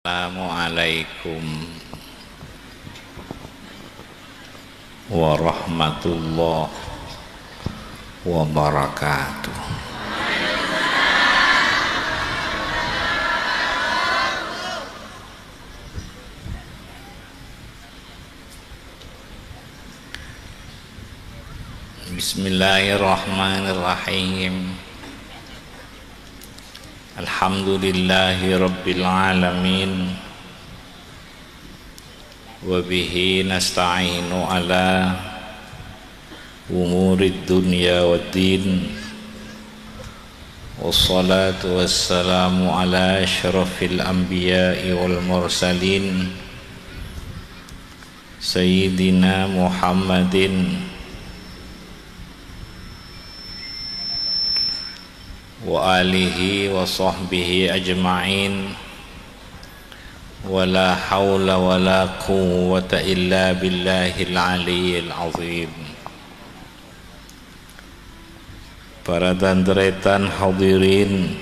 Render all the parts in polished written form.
Assalamualaikum warahmatullahi wabarakatuh. Bismillahirrahmanirrahim. Alhamdulillahi rabbil alamin. Wa bihi nasta'inu ala umurid dunya waddin. Wassalatu wassalamu ala asyrafil anbiya'i wal mursalin Sayyidina Muhammadin wa alihi wa sahbihi ajma'in. Wa la hawla wa la quwwata illa billahil aliyyil azim. Para dandretan hadirin,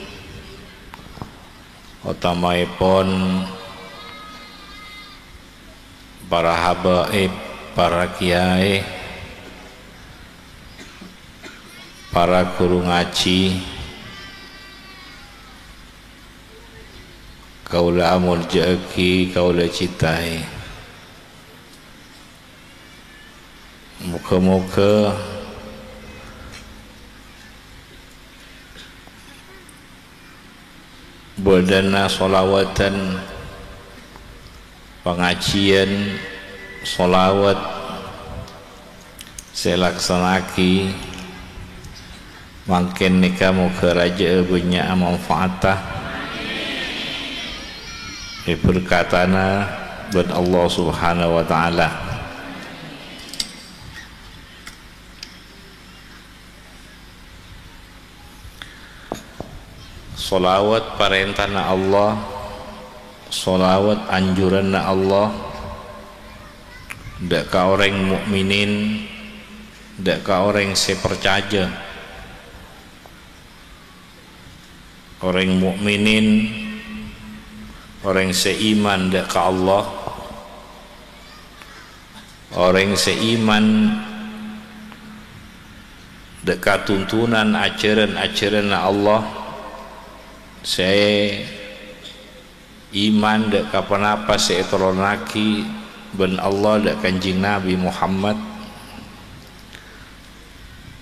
utamaipun para habaib, para kiai, para guru ngaji, kaula amul jaki, kaula citai. Muka-muka berdana solawatan pengajian solawat saya laksanaki makin nikah muka raja banyak manfaatah berkatana buat Allah subhanahu wa ta'ala. Solawat parentana Allah, solawat anjuranna Allah, dak ka orang mukminin, dak ka orang sepercaya. Orang mukminin, orang seiman dak ka Allah, orang seiman dak ka tuntunan ajaran Allah. Saya iman dak ka panapa saya tolonaki ben Allah dak kanjing Nabi Muhammad,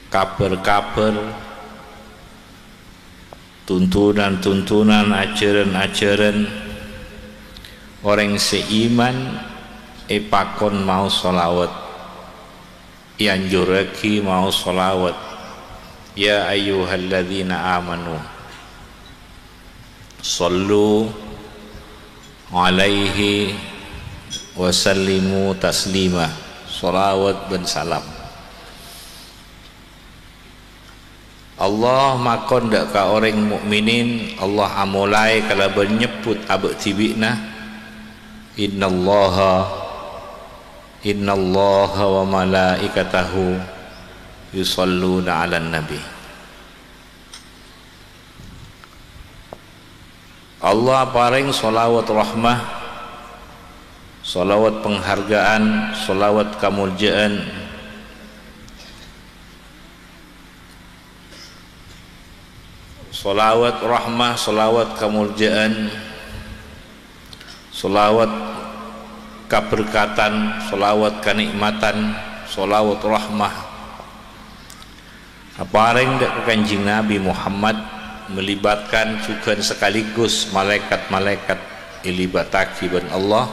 kabar-kabar tuntunan ajaran orang seiman pakon mau solawat, yanjuraki mau solawat. Ya ayyuhalladzina amanu sallu alaihi wasallimu taslima. Solawat dan salam. Allah makon dak ka orang mukminin, Allah amulai kalau menyebut abad tibikna innallaha wa malaikatahu yusalluna 'alan nabi. Allah paring solawat rahmah, solawat penghargaan, solawat kemuliaan, solawat rahmah, solawat kemuliaan, solawat keberkatan, solawat kenikmatan, solawat rahmah paring dak kanjing Nabi Muhammad, melibatkan juga sekaligus malaikat-malaikat ilibataki ben Allah.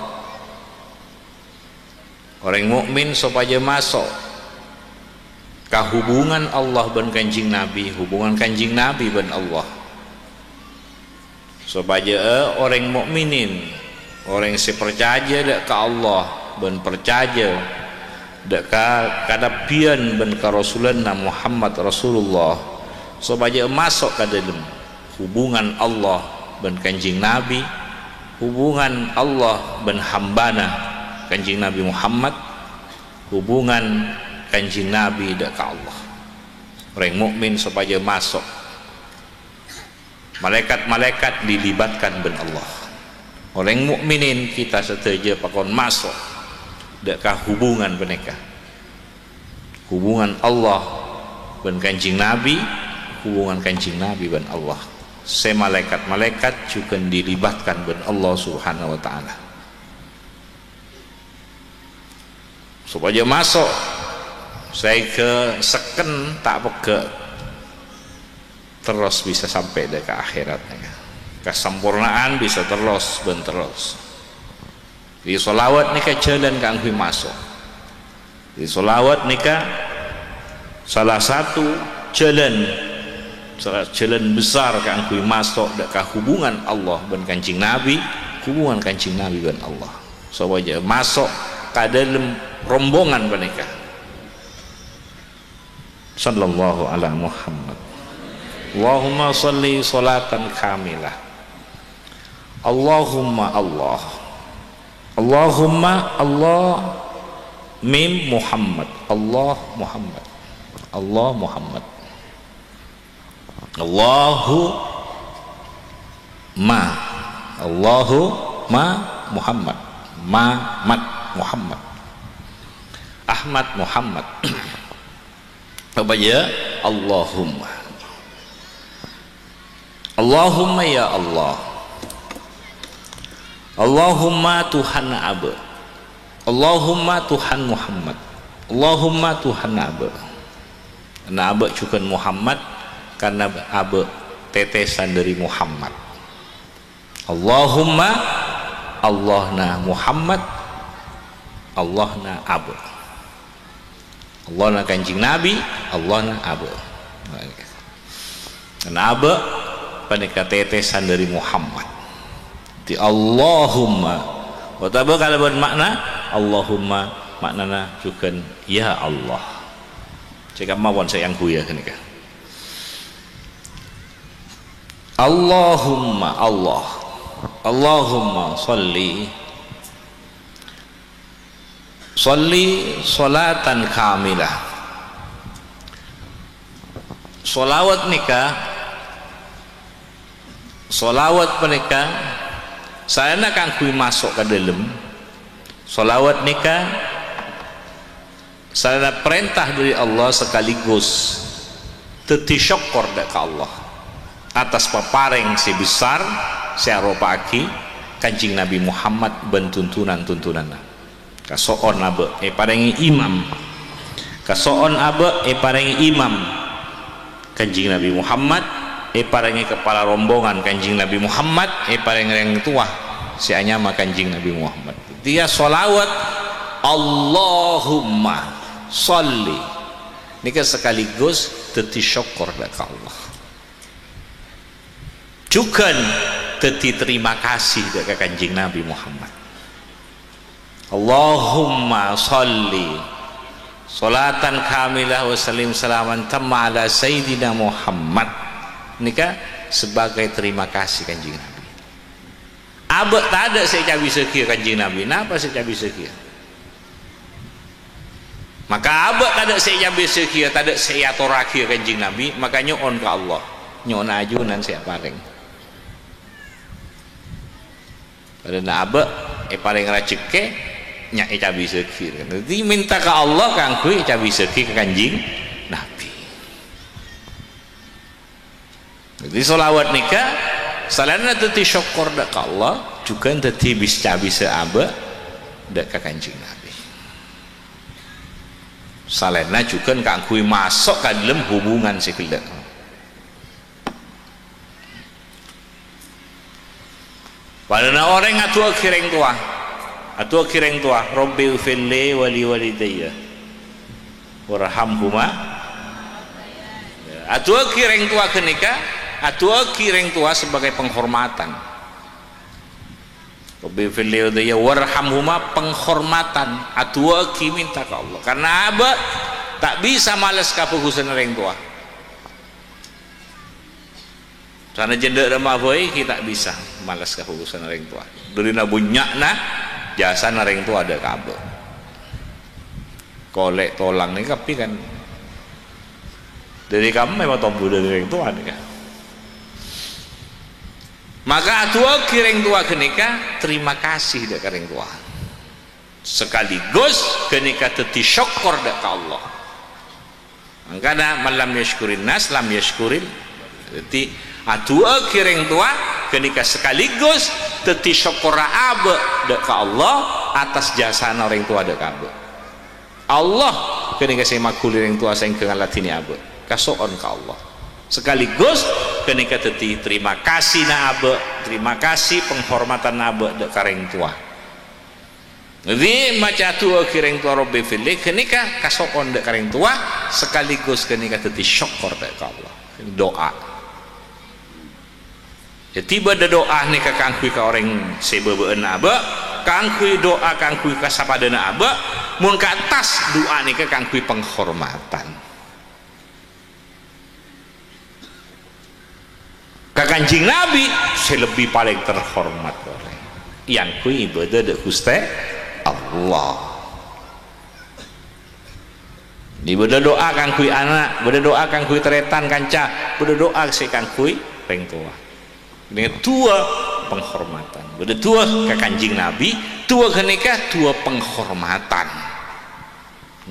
Orang mukmin supaya masuk ke hubungan Allah ben kanjing Nabi, hubungan kanjing Nabi ben Allah, supaya orang mukminin, orang sepercaya dak ke Allah ben percaya dak kada pian ben ka Rasulullah Muhammad Rasulullah, supaya masuk ke dalam hubungan Allah ben kanjing Nabi, hubungan Allah ben hambana kanjing Nabi Muhammad, hubungan kanjing Nabi dak ka Allah. Orang mukmin supaya masuk, malaikat-malaikat dilibatkan ben Allah. orang mukminin kita setuju pakon masuk dekat hubungan mereka, hubungan Allah dan kanjing Nabi, hubungan kanjing Nabi dan Allah. Malaikat-malaikat juga dilibatkan dengan Allah Subhanahu wa taala. Supaya masuk saya ke seken tak peke terus bisa sampai ke akhiratnya. Kesempurnaan bisa terus ben terus. Di solawat nika jalan kanggo masuk. Di solawat nika salah satu jalan besar kanggo masuk ke hubungan Allah dan kanjing Nabi, hubungan kanjing Nabi dan Allah. Supaya masuk ke dalam rombongan mereka. Sallallahu ala Muhammad. Allahumma salli salatan kamilah. Allahumma Allah. Allahumma Allah mim Muhammad. Allah Muhammad. Allah Muhammad. Allahu ma. Allahu ma Muhammad. Mat Muhammad. Ahmad Muhammad. Apa ya? Allahumma. Allahumma ya Allah. Allahumma Tuhan Aba. Allahumma Tuhan Muhammad. Allahumma Tuhan Aba. Karena Aba juga Muhammad, karena Aba tetesan dari Muhammad. Allahumma Allahna Muhammad, Allahna Aba. Allahna kanjing Nabi, Allahna Aba. Karena Aba panika tetesan dari Muhammad. Di Allahumma watabe kalau bermakna Allahumma maknana juga ya Allah. Jika mawon saya yang kuya kan. Allahumma Allah. Allahumma salli salatan kamilah. Solawat nikah, solawat mereka saya nak kangkui masuk ke dalam solawat nikah, saya nak perintah dari Allah sekaligus teti syukur ke Allah atas paparing si besar si aropaki kanjing Nabi Muhammad ben tuntunan kasoon abe parengi imam, kasoon abe parengi imam kanjing Nabi Muhammad parengi kepala rombongan kanjing Nabi Muhammad parengi yang tua si anyama kanjing Nabi Muhammad. Dia solawat Allahumma sholli nika sekaligus teti syukur ke Allah juga teti terima kasih ke kanjing Nabi Muhammad. Allahumma sholli salatan kamilah wa salim salaman tamma ala sayyidina Muhammad nika sebagai terima kasih kanjing Nabi. Abad tak ada saya cabi sekia kanjing Nabi. Kenapa saya cabi sekia? Maka abad tak ada saya cabi sekia, tak ada saya torakia kanjing Nabi. Maka nyon ke Allah, nyon ajunan saya paling. Pada nak abad paling racik ke nyak cabi sekia. Jadi minta ke Allah kan kui cabi sekia ke kanjing Nabi. Jadi solawat nikah salana teti syukur dak Allah juga teti bisa aba dak kanjing Nabi. Salana juga kangkui masuk ke dalam hubungan sekelak. Padahal orang atua kireng tua, Rabbi ufilli wali walidayya warhamhuma. Atua kireng tua kenika atua kireng tua sebagai penghormatan. Rabbi fili warhamhuma penghormatan. Atua ki minta ke Allah karena aba tak bisa malas kapugusan orang tua. Sana jenda remah boy kita bisa malas kapugusan orang tua. Dari nabunyakna jasa orang tua ada kabel. Kolek tolang nih tapi kan dari kamu memang tombu dari orang tua nih kan. Maka tua kiring tua kenika terima kasih dek kiring tua, sekaligus kenika teti syukur dek ka Allah. Angkana malam yashkurin nas lam yashkurin. Jadi atua kiring tua kenika sekaligus teti syukur abe dek ka Allah atas jasa orang tua dek abe. Allah kenika saya makul orang tua saya kengalat ini abe kasoon ka Allah. Sekaligus kenika teti terima kasih na abe, terima kasih penghormatan abe dek kareng tua. Jadi macam tua kireng tua Robbi Fili kenika kasokon dek kareng tua, sekaligus kenika teti syukur dek Allah. Doa. Jadi tiba doa ni kakangkui ka orang sebebeen abe, kangkui doa kangkui kasapadana abe, mun ka atas doa ni kakangkui penghormatan. Kanjing Nabi saya lebih paling terhormat orang yang ku ibadah dek Gusti Allah. Ibadah doa kan kui anak, berdoa kan kui teretan kanca, berdoa si kan kui peng tua. Dengan tua penghormatan. Berdoa tua ke Kanjing Nabi, tua kenika tua penghormatan.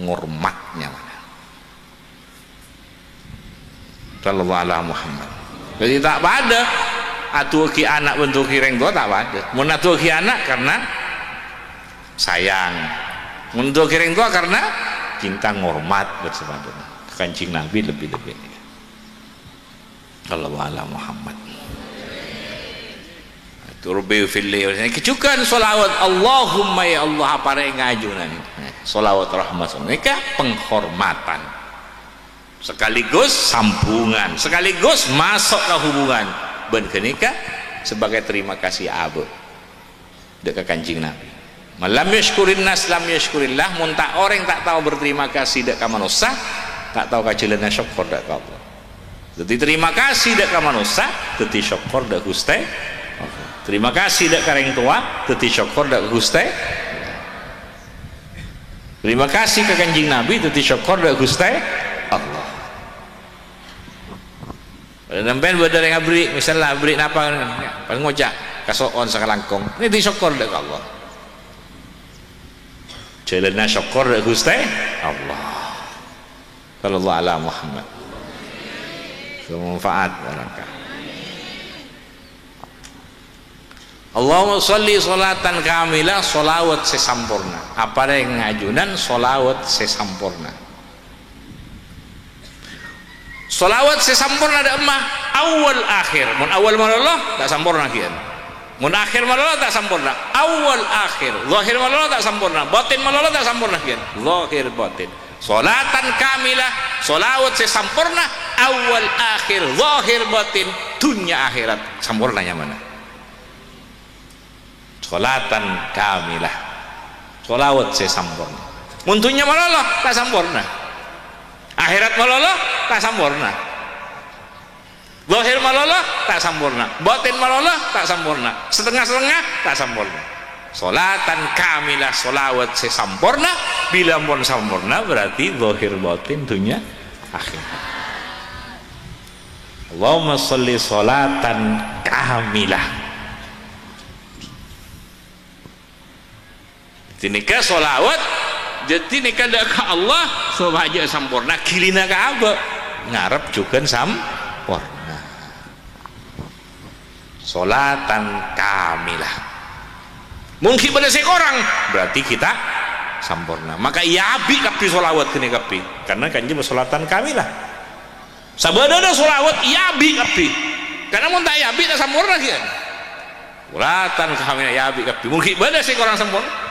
Ngormatnya mana? Sallallahu alaihi Muhammad. Jadi tak pada atu ki anak bentuk kireng tua tak pada. Mun atu ki anak karena sayang, mun atu kireng tua karena cinta ngormat bersama Kanjeng Nabi lebih-lebih. Sallallahu alaihi Muhammad. Turbi filli kecukan solawat Allahumma ya Allah apa yang ngajunan solawat rahmat mereka penghormatan sekaligus sambungan, sekaligus masuk ke hubungan ben kenika sebagai terima kasih abu dekat Kanjeng Nabi. Malam yashkurin nas lam yashkurillah, mun tak orang tak tahu berterima kasih dekat manusia, tak tahu kacileuna syukur dekat Allah. Jadi terima kasih dekat manusia, teti syukur dekat Gusti. Terima kasih dekat kareng tua, teti syukur dekat Gusti. Terima kasih ke Kanjeng Nabi, teti syukur dekat Gusti Allah. Nampen buat dari ngabri, misalnya abri napa, paling ngojak, kasoon sakalangkong, ini disyukur dek Allah. Jalannya syukur dek Gusti Allah. Sallallahu alaihi Muhammad. Bermanfaat barangkah. Allahumma sholli sholatan kamilah, sholawat sesampurna. Apa yang ngajunan sholawat sesampurna. Solawat sesampurna ada emah awal akhir. Mun awal malalah tak sampurna kian. Mun akhir malalah tak sampurna. Awal akhir. Zahir malalah tak sampurna. Batin malalah tak sampurna kian. Zahir batin. Solatan kamilah. Solawat sesampurna. Awal akhir. Zahir batin. Dunia akhirat. Sampurnanya mana? Solatan kamilah. Solawat sesampurna. Mun dunia malalah tak sampurna. Akhirat malolo tak sampurna, zahir malolo tak sampurna, batin malolo tak sampurna, setengah-setengah tak sampurna. Solatan kamilah, solawat sesampurna. Bila pun sampurna berarti zahir batin dunia akhirat. Allahumma sholli solatan kamilah. Tinika solawat jadi nikah ke Allah sobaja sampurna, kilina ke apa ngarep juga sampurna. Solatan kamilah mungkin pada seorang berarti kita sampurna. Maka ya abi kapi solawat kini kapi karena kanji bersolatan kamilah sabadana solawat ya abi kapi karena mun tak ya abi tak sampurna kian. Solatan kamilah ya abi kapi mungkin pada seorang sampurna.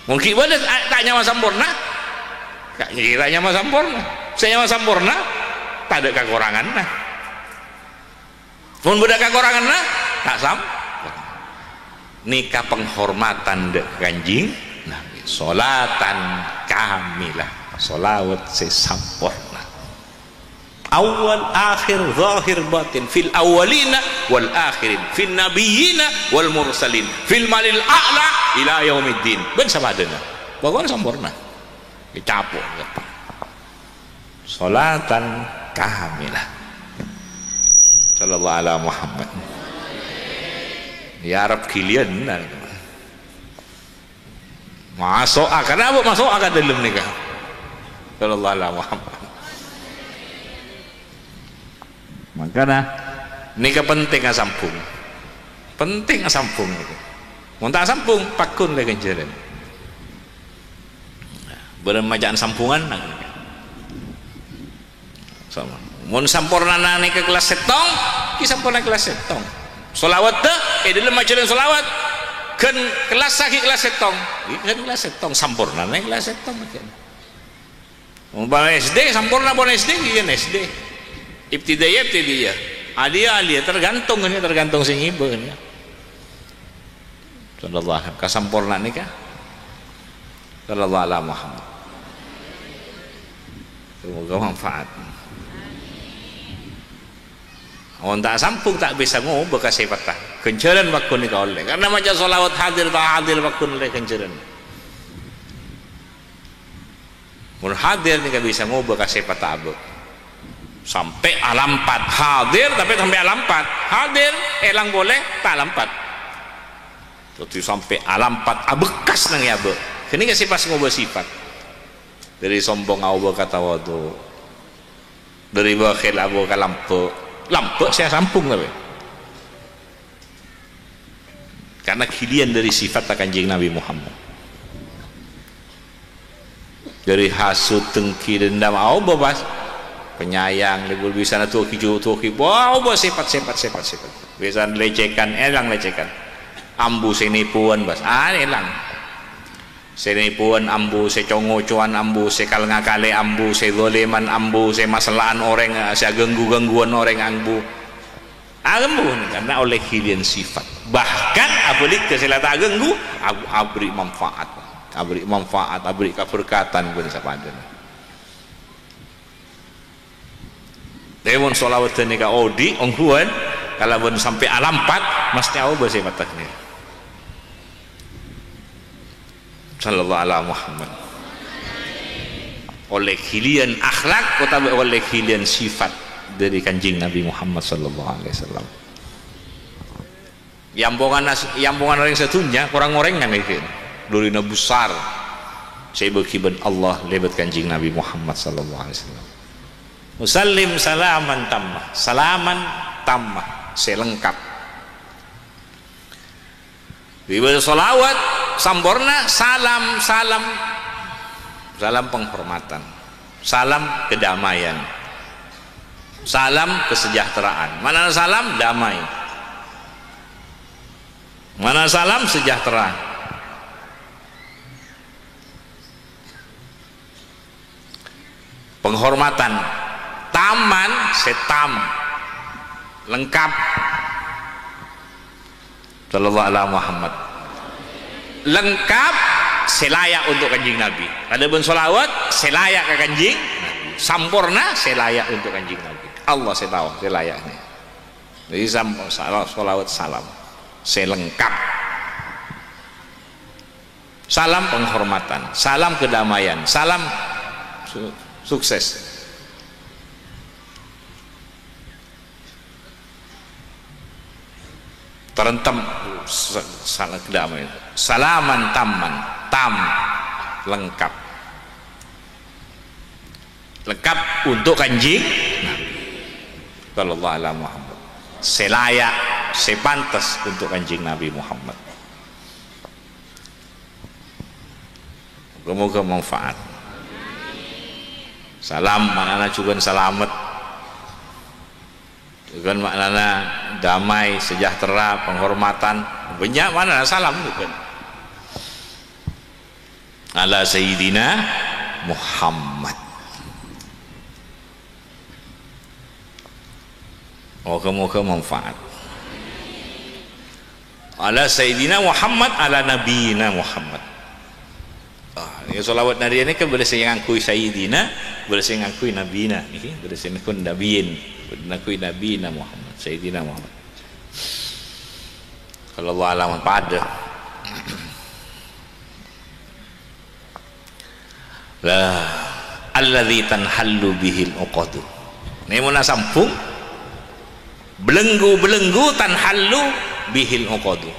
Mungkin pada tak nyawa sampurna, tak kira nyawa sampurna. Saya nyawa sampurna, tak ada kekurangan nah. Mun beda kekurangan nah, tak sampurna. Nikah penghormatan dek Kanjeng Nabi. Solatan kamilah, solawat sesampurna. Awal akhir zahir batin fil awalina wal akhirin fil nabiyina wal mursalin fil malil a'la ila yaumiddin ben samadana pokoknya sempurna dicapuk solatan kamilah sallallahu alaihi Muhammad. ya Arab kilian nah. Masuk karena apa masuk ke dalam nikah sallallahu alaihi Muhammad. Makanya nikah penting sambung, penting sambung itu. Mun tak sambung pakun le ganjaran. Beremajaan sampungan nang. Sama. Mun sampurnana nikah kelas setong, ki sampurna kelas setong. Selawat teh dalam majalah selawat kan kelas sakit kelas setong. Kan kelas setong sampurnana kelas setong kan. Umpama SD sampurna pun SD kan SD. Ibtidaiyah alia tergantung ini tergantung sing ibu kan ya. Sallallahu alaihi kasampurna nikah sallallahu alaihi Muhammad. Semoga manfaat. Orang tak sampung tak bisa ngubah kasih patah kencaran waktu nikah oleh karena macam solawat hadir tak hadir waktu oleh kencaran. Mun hadir nikah bisa ngubah kasih patah abu. Sampai alam 4 hadir tapi sampai alam 4 hadir elang boleh tak alam 4 tapi sampai alam 4 bekas nang ya bu kini kasih pas ngubah sifat dari sombong abu kata wadu dari bakhil abu ke lampu saya sampung tapi karena kilian dari sifat Kanjeng Nabi Muhammad dari hasut tengki dendam abu bas penyayang lebih bisa tu wow sifat bisa lecehkan elang lecehkan ambu senipuan bas elang senipuan ambu secongocuan ambu sekal ngakale ambu sedoleman ambu semasalahan orang segangguan orang ambu karena oleh kalian sifat bahkan apalik keselata ganggu abri manfaat abri keberkatan pun sapadana. Dewan solawat nikah odi ongkuan kalau pun sampai alam 4 mesti aku bersih matanya sallallahu alaihi Muhammad oleh kilian akhlak atau oleh kilian sifat dari Kanjeng Nabi Muhammad sallallahu alaihi wasallam yambongan orang satunya orang-orang kan itu durina besar saya berkiban Allah lebat Kanjeng Nabi Muhammad sallallahu alaihi wasallam musallim salaman tammah selengkap beribadah salawat sampurna salam penghormatan salam kedamaian salam kesejahteraan mana salam damai mana salam sejahtera penghormatan taman setam lengkap sallallahu alaihi Muhammad lengkap selayak untuk Kanjeng Nabi ada pun sholawat selayak ke Kanjeng sampurna selayak untuk Kanjeng Nabi Allah setahu selayaknya jadi sholawat salam selengkap salam penghormatan salam kedamaian salam sukses terentem salah kedamaian salaman tam lengkap untuk Kanjeng sallallahu alaihi Muhammad selayak sepantas untuk Kanjeng Nabi Muhammad semoga manfaat salam maknanya juga selamat juga maknanya damai sejahtera penghormatan banyak mana salam juga ala Sayyidina Muhammad moga-moga manfaat ala Sayyidina Muhammad ala Nabiyina Muhammad ya salawat Nabi ini kan boleh saya ngakui Sayyidina boleh saya ngakui Nabina ini boleh saya ngakui Nabiin ngakui Nabina Muhammad Sayyidina Muhammad kalau Allah alamat pada lah alladzi tanhallu bihil uqadu ini muna sampung belenggu tanhallu bihil uqadu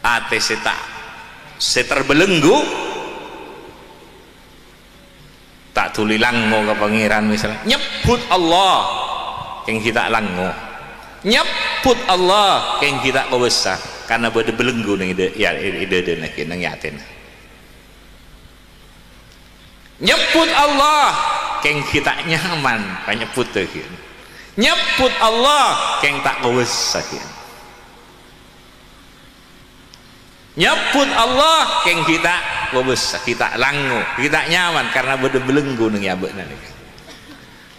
ate seterbelenggu tak tuli lango ke pangeran misalnya nyebut Allah yang kita lango nyebut Allah yang kita kebesar karena bade belenggu nih ide nang yatin nyebut Allah yang kita nyaman nyebut tuh nyebut Allah yang tak kebesar nyebut Allah yang kita besar kita langu kita nyaman karena bade belenggu nang yabekna nika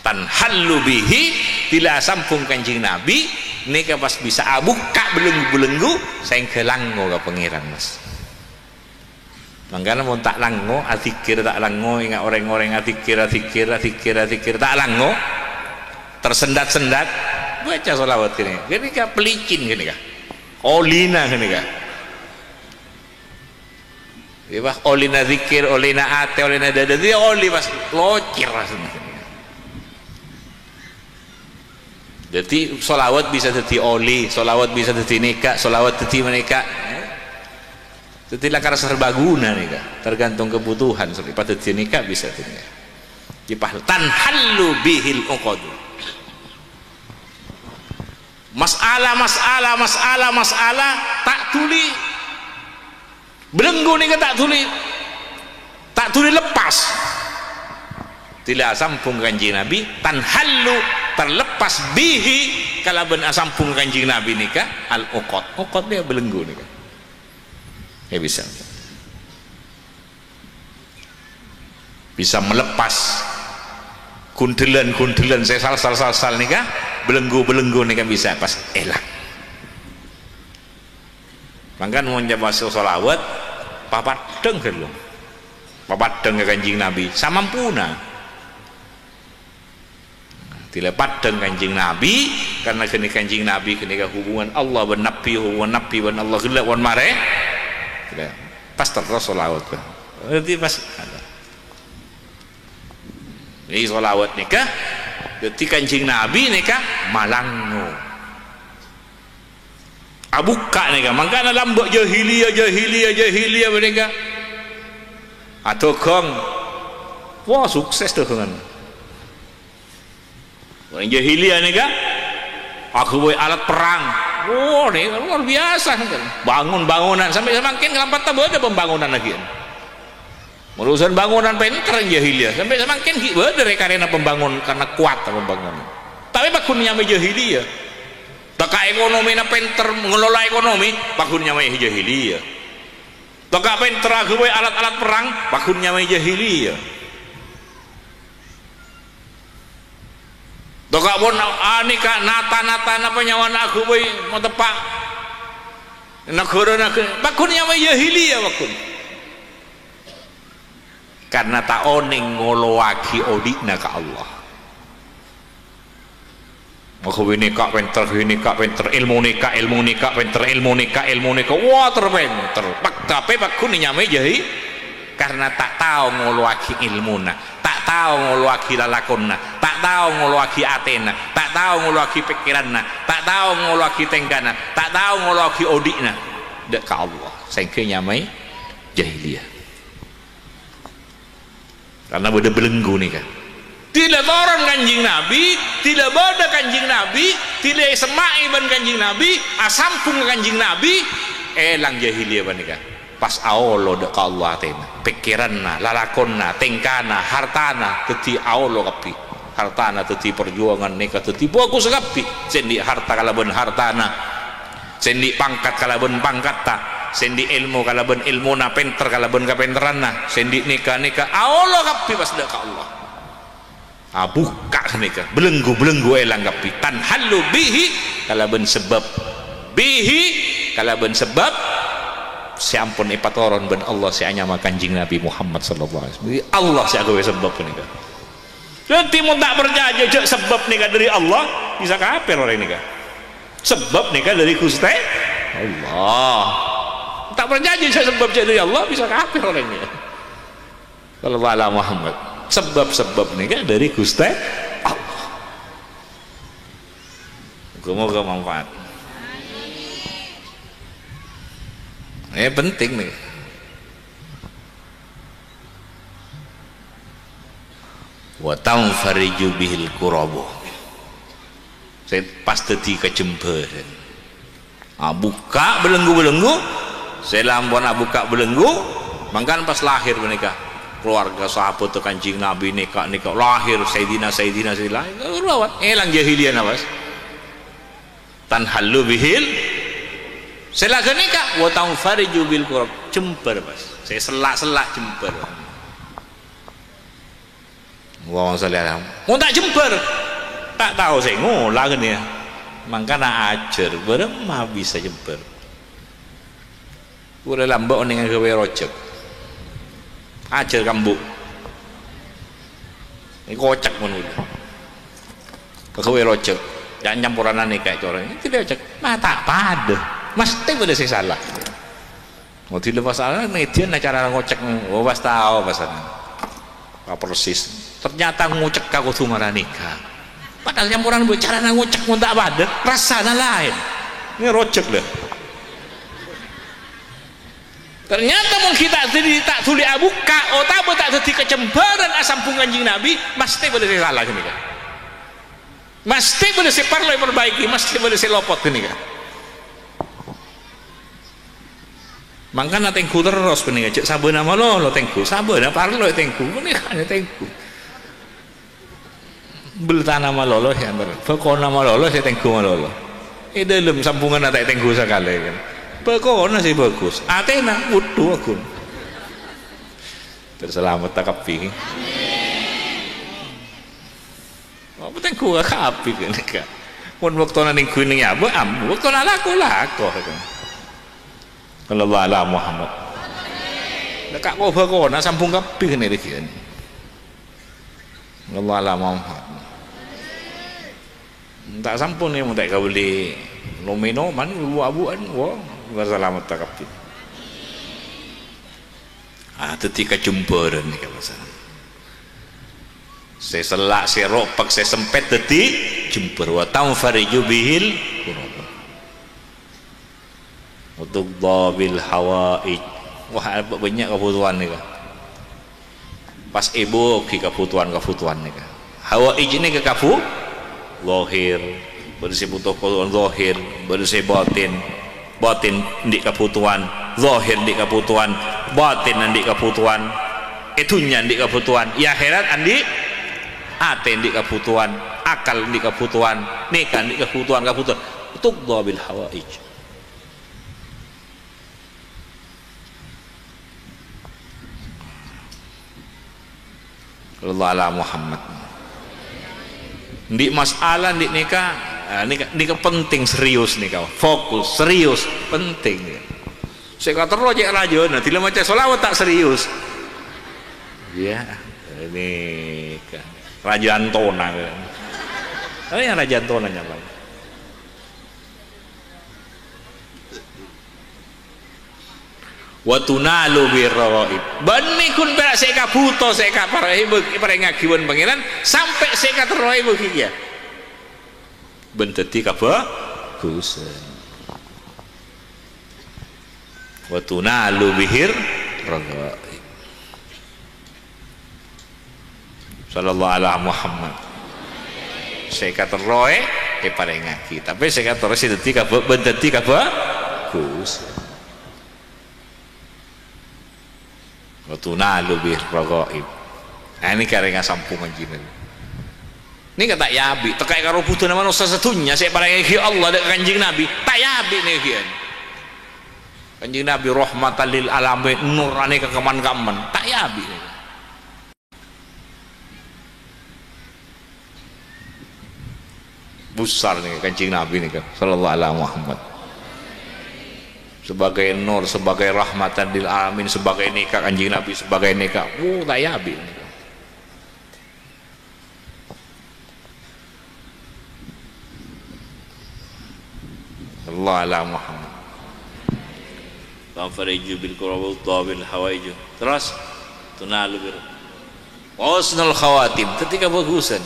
tanhallu bihi bila sampung Kanjeng Nabi nika pas bisa buka belenggu-belenggu saya kelango ka pangeran mas mangkana mun tak lango azikir tak lango ingat orang-orang azikir tak lango tersendat-sendat baca selawat gini ka pelicin gini ka olina gini ka ya bah olina zikir olina ate olina dada dia oli pas locir rasanya jadi solawat bisa jadi oli solawat bisa jadi nikah solawat jadi menikah jadi lakar serbaguna nikah tergantung kebutuhan pada jadi nikah bisa jadi jipah tanhallu bihil uqadu masalah tak tuli belenggu ni tak tuli lepas tidak sampung Kanjeng Nabi tanhallu terlepas bihi kalaban asampung Kanjeng Nabi nikah al uqad dia belenggu nikah ya bisa melepas kundelan sal nikah belenggu nikah bisa pas elah mangkan mau nyoba sholawat papadeng kan lo papadeng ke Kanjeng Nabi samampuna tidak padeng Kanjeng Nabi karena kini Kanjeng Nabi kini hubungan Allah dan Nabi dan Allah gelap wan mare pas terus sholawat kan jadi pas ini sholawat nikah ketika Kanjeng Nabi nikah malango abuka nih kan, makanya lambok jahiliyah mereka, atau kong, wah sukses tuh kan, orang jahiliyah nih kan, aku bawa alat perang, wah nih luar biasa kan, bangunan sampai semakin ngelampat tabu ada pembangunan lagi, urusan bangunan penter jahiliyah sampai semakin ada karena pembangun karena kuat pembangunan, tapi bakunnya jahiliyah. Taka ekonomi na penter mengelola ekonomi bakunnya mah jahiliyah. Taka penter gawe alat-alat perang bakunnya mah jahiliyah. Taka pun anika nata apa nyawa aku boy mau tepak negara bakunnya mah jahiliyah bakun. Karena tak oning ngolowaki odikna ka Allah. Maka ini kak penter ilmu nikah wah terpenter tapi bakun nyamai jahi karena tak tahu ngoluaki ilmuna tak tahu ngoluaki lalakonna tak tahu ngoluaki atena tak tahu ngoluaki pikiranna tak tahu ngoluaki tenggana tak tahu ngoluaki odikna dek ka Allah sehingga nyamai jahiliyah karena beda belenggu nih kan tidak orang Kanjeng Nabi tidak bada Kanjeng Nabi tidak semai ban Kanjeng Nabi asampung Kanjeng Nabi elang jahiliyah banika pas awolo dek Allah tena pikiranna lalakonna tengkana hartana teti awolo kapi hartana teti perjuangan nikah teti bagus kapi sendi harta kalaban hartana sendi pangkat kalaban pangkatta sendi ilmu kalaban ilmuna penter kalaban kapenteranna sendi nikah awolo kapi pas dek Allah buka nikah belenggu elang kapi tanhallu bihi kalaban sebab siampun ipatoron ben Allah si anyama Kanjeng Nabi Muhammad sallallahu alaihi wasallam Allah si agawe sebab nikah nanti mau tak percaya jek sebab nikah dari Allah bisa kafir orang nikah sebab nikah dari Gusti Allah tak percaya jek sebab dari Allah bisa kafir orangnya kalau wala Muhammad sebab-sebab nikah dari Gusti Allah. Moga manfaat. Penting nih. Wa tanfariju bihil kurabu. Saya pas dadi kejember. Buka belenggu-belenggu, saya lampun buka belenggu, mangkan pas lahir menikah keluarga sahabat tu Kanjeng Nabi nikah lahir Sayyidina lawan elang jahiliyah nawas tanhallu bihil selagi nikah wa tanfariju bil qurab jember pas saya selak jember wong saleh mau tak jember tak tahu saya ngolah kan ya mangkana ajar berema bisa jember udah lambak ning gawe rojek ajar kambuk ini kocak menurut gawe rojek jangan campuran kayak corong itu dia cek mata pada mesti pada saya salah mau dilepas salah median cara ngocek pas tahu pasangan persis ternyata ngocek kau tuh marah nikah padahal campuran cara ngocek pun tak pada rasanya lain ini rojek lah ternyata mau kita tak tulis buka otak tak jadi kecembaran asam Kanjeng Nabi mesti boleh salah ini kan mesti boleh perlu perbaiki mesti boleh lopot ini kan makanya tengku terus ini kan sabar nama lo tengku sabar nama parlo tengku ini kan tengku belta nama lo ya pokok nama lo saya tengku nama lo ini dalam sambungan ada tengku sekali kan pokoknya sih bagus Athena wudu aku berselamat takapi apa tengku kapi kan kak pun waktu nanti kuning ya waktu laku kalau Allah Muhammad dekat kau pokoknya sambung kapi kan ini kan Allah Muhammad tak sampun nih mau tak kau beli nomino man lu abuan wah berselamat takapi ketika jemberan nih kawasan saya selak saya ropak saya sempet dadi jember wa tanfariju bihil untuk dhabil hawaij wah banyak kebutuhan nih pas ibu kebutuhan nih hawaij ini ke kafu lahir bersih butuh kebutuhan zahir bersih batin di kebutuhan zahir di kebutuhan batin di kebutuhan itunya di kebutuhan ya akhirat andi ate di kebutuhan akal di kebutuhan nikah di kebutuhan untuk dhabil hawaij Allah Muhammad di masalah di nikah nikah penting serius nih kau fokus serius penting saya kata rojek raja nanti lah macam solawat tak serius ya ini Raja Antona ada yang Raja Antona nyala watunalu birraib banikun berak saya kabuto saya kaparai ngagiwan pangeran sampai saya kateroy begitu benteti kabagusan wa tunalu bihir ragaib sallallahu alaihi Muhammad saya kata roe paling ngaki tapi saya kata roe sedeti benteti kabagusan wa tunalu bihir ragaib ini karena sampungan jinan ini kata yabi terkait karo butuh nama nusa satunya saya paling ngaki Allah dan Kanjeng Nabi tak yabi nih kian Kanjeng Nabi rahmatan lil alamin nurani ke kaman-kaman tak yabi besar nih Kanjeng Nabi nih kan sallallahu alaihi Muhammad sebagai nur sebagai rahmatan lil alamin sebagai nikah Kanjeng Nabi sebagai nikah tak yabi sallallahu alaihi Muhammad tanfariju bil qurab dhabil hawaij terus tunalu bir husnul khawatim ketika bagusan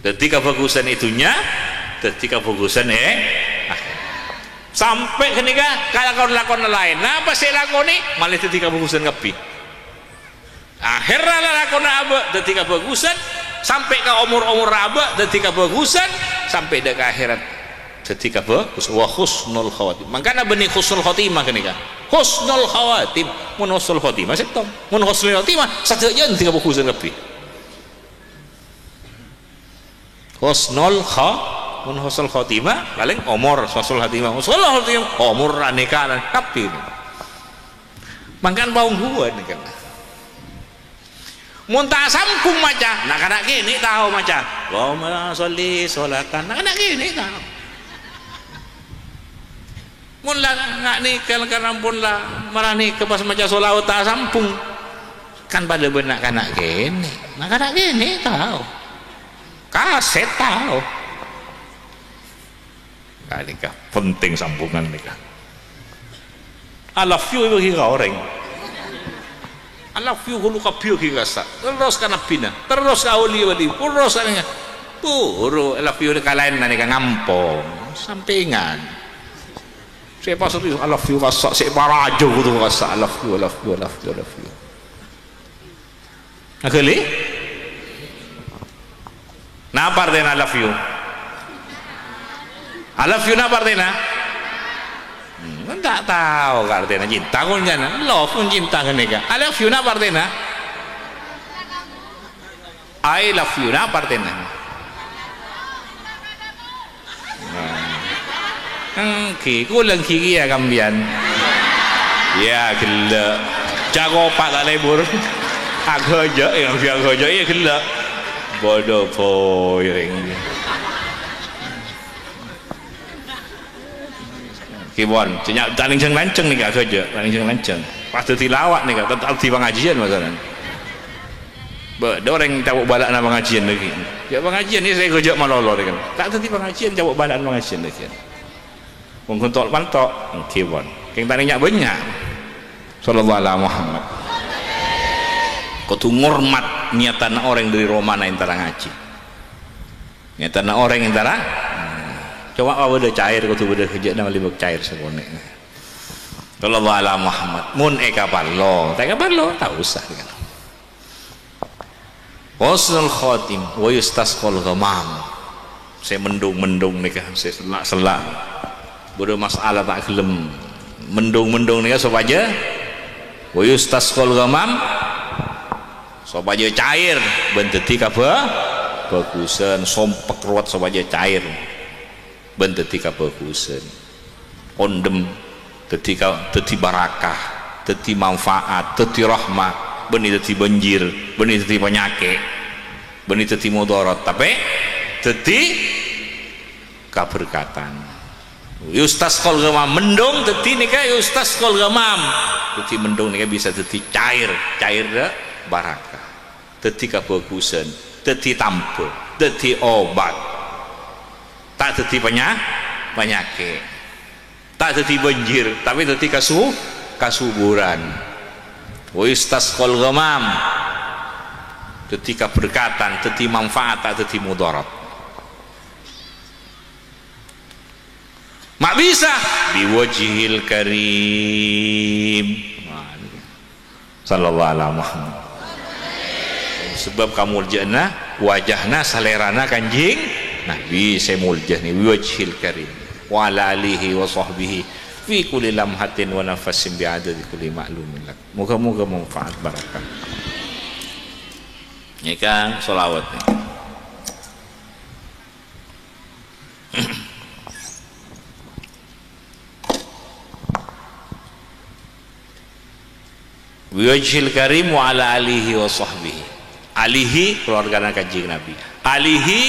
ketika bagusan itunya dadi kabagusan sampai kenika kalau kau lakon lain apa sih lakoni malah dadi kabagusan kabeh akhirnya lakon aba dadi kabagusan sampai ke umur-umur aba dadi kabagusan sampai ke akhirat dadi kabagus wa husnul khawatim makanya benih husnul khatimah kenika husnul khawatim mun husnul khatimah setom mun husnul khatimah sadaya dadi kabagusan kabeh mun husnul khotimah paling umur husnul khotimah umur aneka tapi mangkan baung gua nih kan mun tak sampung maca nak anak gini tahu maca Allahumma sholli sholatan nak anak gini tahu mun lah nak nikah kan pun lah marani ke pas maca sholawat tak sampung kan pada benak anak gini nak anak gini tahu kaset tahu nikah penting sambungan nikah I love you bagi orang I love you kalau kabio kita terus kan abina terus awali terus kan puro I love you kalain nikah ngampong sampingan saya pas itu I love you kasak saya barajo gitu kasak I love you I love you I love you I love you nakali napa artinya I love you I love you napa artinya tak tahu artinya cinta pun jangan love pun cinta kan I love you napa artinya I love you napa artinya kulang kiki ya kambian ya gila jago pak tak lebur agak aja yang agak aja ya gila bodoh poyring kibon cenyak taning ceng lanceng nih kak kerja taning ceng lanceng pas tilawat nih kak tetap di pengajian masalah ada orang cabut balak na pengajian lagi ya pengajian ni saya kerja malolo kan tak tadi pengajian cabut balak na pengajian lagi mengkontrol pantok kibon yang taningnya banyak sallallahu alaihi Muhammad kau tu ngormat niatan orang dari Romana yang tara ngaji niatan orang yang tara coba apa udah cair kau tu udah kerja nama libak cair sekonek sallallahu alaihi Muhammad mun kapalo tak kapalo tak usah kan husnul khatim wa yustasqal ghamam saya mendung nikah saya selak bodoh masalah tak gelem mendung nikah supaya wa yustasqal ghamam supaya cair benteti bagusan sompek ruwet supaya cair benteti bagusan ondem teti barakah teti manfaat teti rahmah benih teti banjir benih teti penyakit benih teti mudarat tapi teti keberkatan yustasqal ghamam mendung teti nikah yustasqal ghamam teti mendung nikah bisa teti cair barakah teti kebagusan teti tampil teti obat tak teti penyakit tak teti banjir tapi teti kasuburan wa istasqal ghamam teti keberkatan teti manfaat tak teti mudarat mak bisa biwajhil karim sallallahu alaihi Muhammad sebab kamu jannah wajahna salerana kanjing Nabi saya muljah ni wajhil karim wa ala alihi wa sahbihi fi kulli lamhatin wa nafasin bi adadi kulli ma'lumin lak moga-moga manfaat barakah ini kan sholawat nih wajhil karim wa ala alihi wa sahbihi alihi keluarga kanjeng Nabi alihi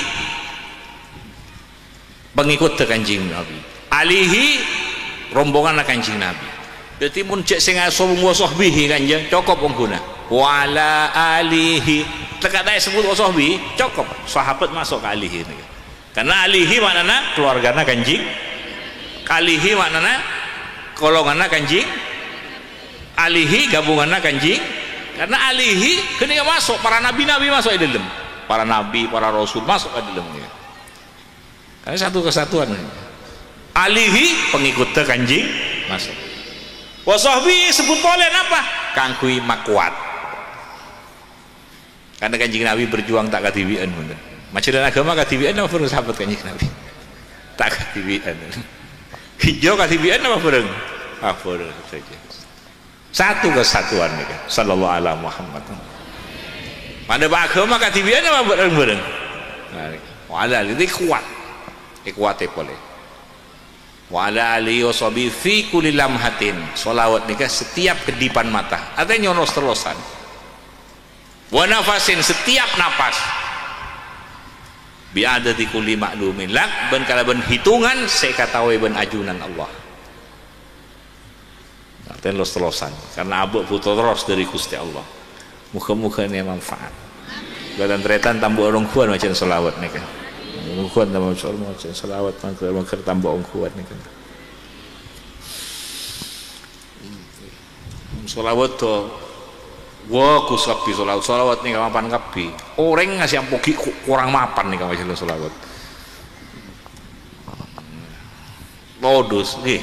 pengikut kanjeng Nabi alihi rombongan kanjeng Nabi jadi mun cek sing asal wa sahbihi kanjeng cukup pengguna wala alihi tekat dak sebut wa sahbihi cukup sahabat masuk ke alihi ini karena alihi maknana keluargana kanjeng alihi maknana golonganna kanjeng alihi gabunganna kanjeng karena alihi ketika masuk para nabi masuk di dalam para nabi para rasul masuk ke dalam Karena satu kesatuan. Alihi pengikutnya Kanjeng masuk. Wa sahbi sebut polen apa? Kangkui makuat. Karena Kanjeng Nabi berjuang tak katibian bener. Majelis agama katibian apa bareng sahabat Kanjeng Nabi? Tak katibian. Hijau katibian apa bareng? Ah bareng saja. Satu kesatuan nih kan. Sallallahu alaihi Muhammad. Pada agama katibian apa bareng-bareng? Wala itu kuat. Kuatnya boleh. Wala alihi wasabi fi kulli lamhatin. Sholawat nikah setiap kedipan mata. Artinya nyonos terusan. Wa nafasin setiap napas. Bi adati kulli ma'lumin lak ben kala ben hitungan saya katawe ben ajunan Allah. Artinya los terusan karena abuk putus terus dari Gusti Allah. Muka-muka ini manfaat. Badan tretan tambah orang kuat macam sholawat nikah. Kuat tambah sholawat macam tambah orang kuat nikah. Sholawat tu wah kusapi sholawat nih mapan kapi orang ngasih ampogi kurang mapan nih kalau jalan sholawat modus nih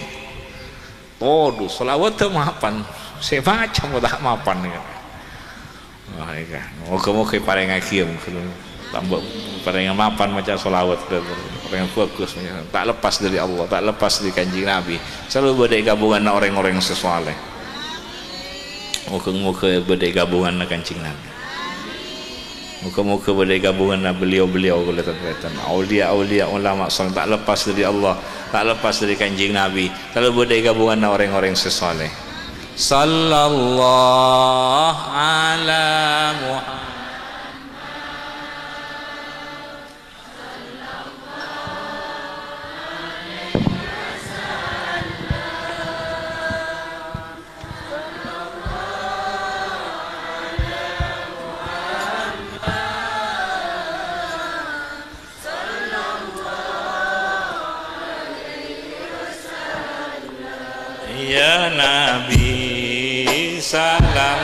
modus sholawat tuh mapan saya baca mau tak mapan nih wah ini kan moga-moga paling ngakiem tambah paling mapan macam sholawat paling fokus tak lepas dari Allah tak lepas dari Kanjeng Nabi selalu berdaya gabungan orang-orang sesoleh. Muka-muka berdaya gabungan dengan Kanjeng Nabi. Muka-muka berdaya gabungan dengan beliau-beliau kelihatan-kelihatan. Aulia-aulia ulama soleh tak lepas dari Allah, tak lepas dari Kanjeng Nabi. Kalau berdaya gabungan dengan orang-orang sesoleh. Sallallahu ala Muhammad. Ya Nabi salam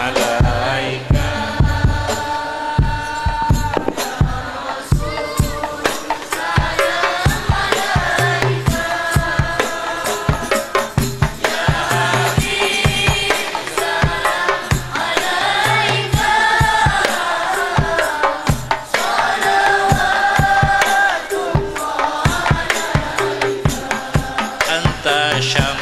alaika anta syam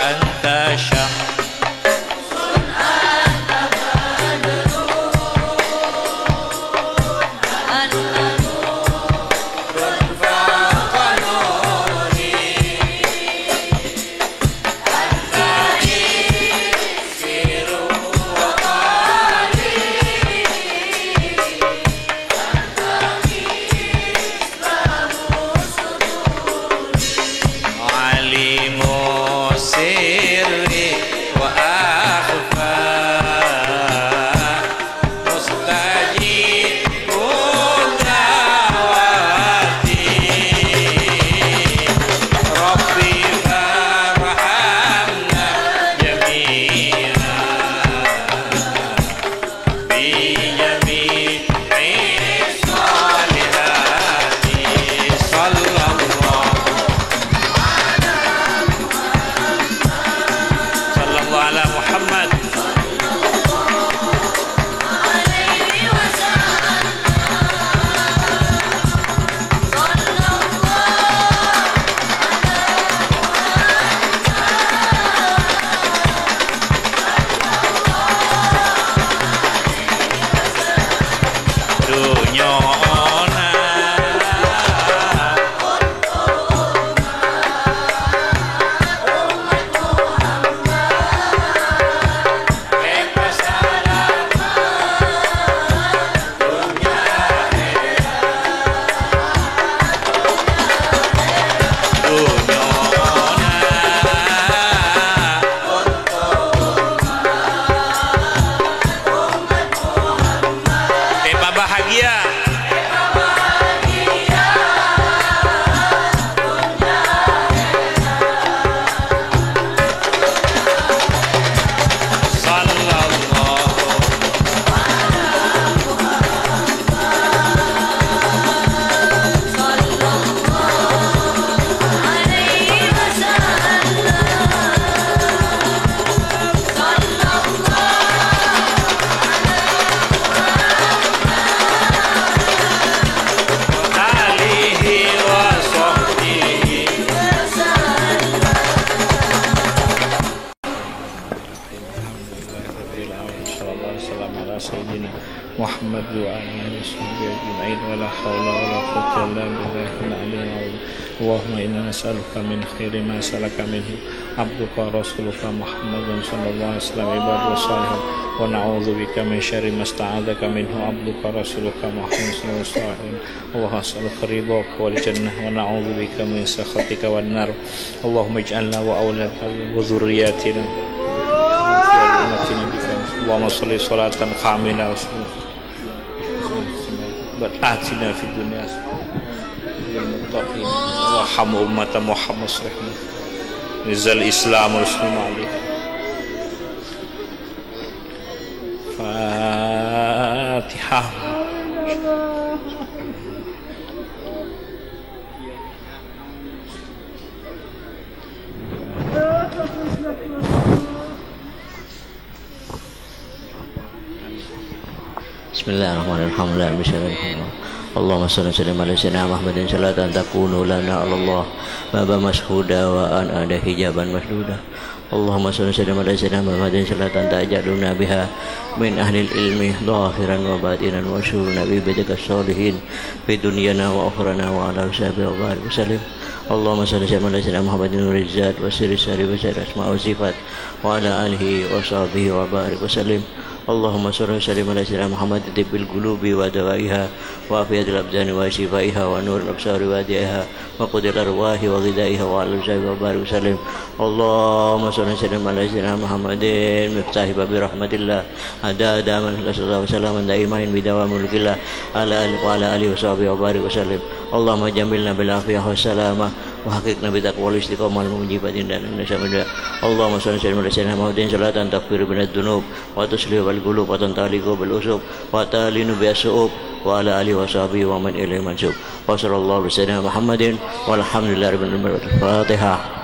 anta syam سيدنا محمد وعلى آله وصحبه أجمعين ولا حول ولا قوة إلا بالله العلي العظيم. اللهم إنا نسألك من خير ما سلك منه عبدك ورسولك محمد صلى الله عليه وسلم عباد الصالحين ونعوذ بك من شر ما استعاذك منه عبدك ورسولك محمد صلى الله عليه وسلم. اللهم أسألك رضاك والجنة ونعوذ بك من سخطك والنار. اللهم اجعلنا وأولادنا وذرياتنا اللهم صل صلاة كاملة آتنا في الدنيا المتقين وارحم أمة محمد صلى الله عليه وسلم نزل الإسلام والمسلمين عليه. فاتحة. Bismillahirrahmanirrahim. Allahumma salli ala sayyidina Muhammadin salatan takunu lana Allah baba mashuda wa an ada hijaban masduda. Allahumma salli ala sayyidina Muhammadin salatan ta'jaluna biha min ahli ilmi zahiran wa batinan wa syurna bi bidika sholihin fi dunyana wa akhrana wa ala sahbihi wa barik wasallim. Allahumma salli ala sayyidina Muhammadin rizat wa sirri sari wa sirri asma wa sifat wa ala alihi wa sahbihi wa barik wasallim. Allahumma salli ala sayyidina Muhammad tibbil qulubi wa dawaiha wa afiyatil abdani wa shifaiha wa nuril absari wa diha wa qudil arwahi wa ghidaiha wa ala sahbihi wa barik wasallim. Allahumma salli ala sayyidina Muhammadin miftahi babi rahmatillah adada man sallallahu alaihi wasallam daiman bidawa mulkillah ala alihi wa sahbihi wa barik wasallim. Allahumma jamilna bil afiyah wa salamah wa haqiqna bi taqwal istiqamah al mujibatin dan nasyamida. Allahumma salli ala sayyidina Muhammadin salatan takfir binad dunub wa tuslih wal qulub wa tantaliqu bil usub wa talinu bi asub wa ala alihi wa sahbihi wa man ilaihi mansub. Wa sallallahu alaihi wa sallam Muhammadin walhamdulillahi rabbil alamin. Fatihah.